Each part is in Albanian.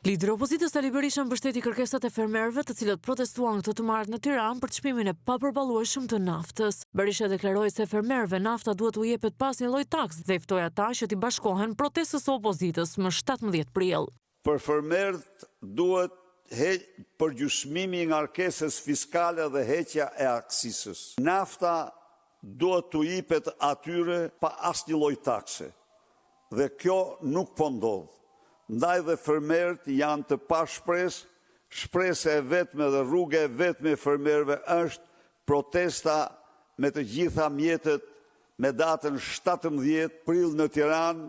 Lideri i opozitës Ali Berisha mbështeti kërkesat e fermerëve të cilët protestuan këtë të martë në Tiranë për çmimin e papërballueshëm të naftës. Berisha deklaroi se fermerëve nafta duhet u jepet pas një lloj taks dhe ftoi ata që të bashkohen protestës së opozitës më 17 prill. Për fermerët duhet përgjysmimi i ngarkesës fiskale dhe heqja e aksisës. Nafta duhet t'u jepet atyre pa asnjë lloj takse. Dhe kjo nuk po ndodh. Ndaj dhe fermerët janë të pa shpresë, shpresa e vetme dhe rruga e vetme e fermerëve është protesta me të gjitha mjetet me datën 17 prill në Tiranë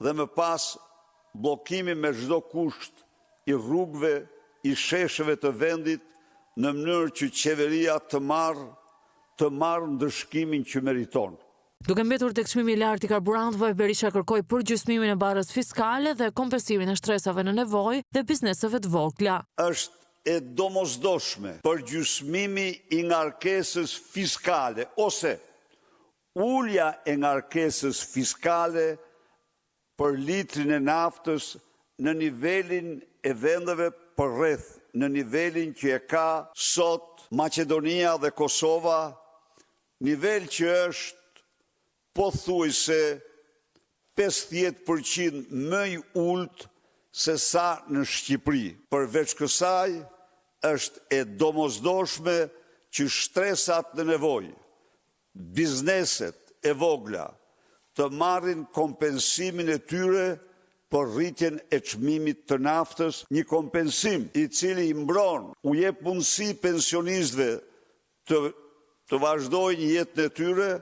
dhe më pas bllokimi me çdo kusht i rrugëve, i sheshëve të vendit në mënyrë që qeveria të marrë ndëshkimin që meriton. Duke mbetur tek çmimi i lartë i karburantëve, Berisha kërkoi përgjysmimin e barrës fiskale dhe kompensimin e shtresave në nevojë dhe bizneseve të vogla. Është e domosdoshme përgjysmimi i ngarkesës fiskale ose ulja e ngarkesës fiskale për litrin e naftës në nivelin e vendeve përreth, në nivelin që e ka sot Maqedonia dhe Kosova, nivel që është pothuajse 50% më i ulët se sa në Shqipëri. Përveç kësaj, është e domosdoshme që shtresat në nevojë, bizneset e vogla, të marrin kompensimin e tyre për rritjen e çmimit të naftës, një kompensim i cili i mbron, u jep mundësi pensionistëve të vazhdojnë jetën e tyre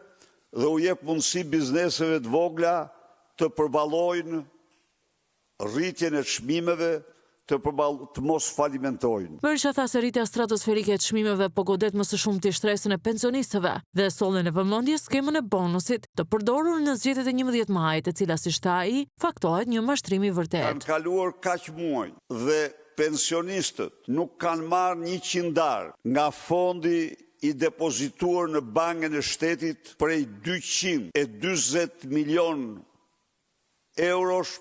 dhe u jep mundësi bizneseve të vogla të përballojnë rritjen e çmimeve, të mos falimentojnë. Berisha tha se rritja stratosferike e çmimeve po godet më së shumti shtresën e pensionistëve dhe solli në vëmendje skemën e bonusit të përdorur në zgjedhjet e 11 majit, e cila si tha ai, faktohet një mashtrim i vërtetë. Kanë kaluar kaq muaj dhe pensionistët nuk kanë marrë 100 darë nga fondi i depozituar në Bankën e Shtetit prej 240 milion eurosh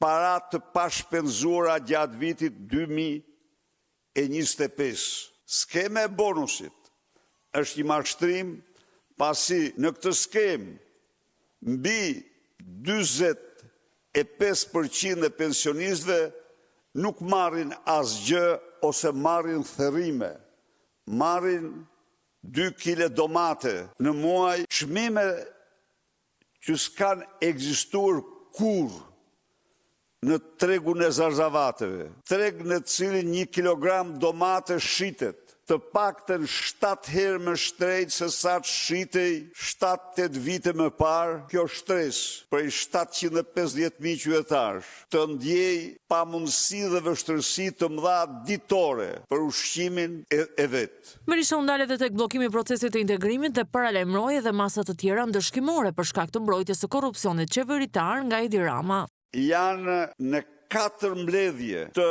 para të pashpenzuara gjatë vitit 2025. Skema e bonusit është një mashtrim pasi në këtë skemë mbi 45% e pensionistëve nuk marrin asgjë ose marrin therrime. Marrin 2 kile domate në muaj, çmime që s'kan ekzistuar kurrë në tregun e zarzavateve. Treg në cilin 1 kilogram domate shitet të paktën 7 herë më shtrejt se sa të shitej 7-8 vite më parë. Kjo shtresë prej 750.000 qytetarësh të ndjej pamundësi dhe vështirësi të mëdha ditore për ushqimin e vet. Berisha u ndal edhe tek bllokimi i procesit të integrimit dhe paralajmëroi edhe masa të tjera ndëshkimore për shkak të mbrojtjes së korrupsionit qeveritar nga Edi Rama. Janë në 4 mbledhje të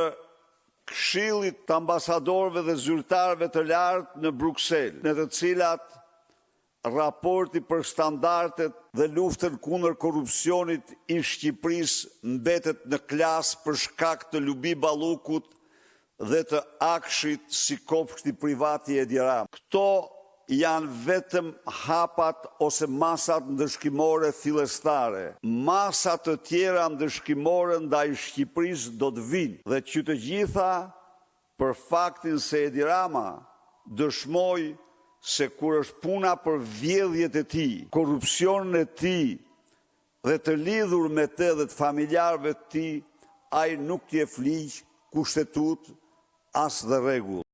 Këshillit të ambasadorëve dhe zyrtarëve të lartë në Bruksel, në të cilat raporti për standardet dhe luftën kundër korrupsionit i Shqipërisë mbetet në klasë për shkak të Lubi Ballukut dhe të akshit si kopshti privat i Edi Rama. Këto janë vetëm hapat ose masat ndëshkimore fillestare. Masat të tjera ndëshkimore ndaj Shqipërisë do të vinë dhe që të gjitha për faktin se Edi Rama dëshmoi se kur është puna për vjedhjet e tij, korrupsionin e tij dhe të lidhur me të dhe të familjarëve të tij, ai nuk t'i e fliq kushtetut as dhe rregull.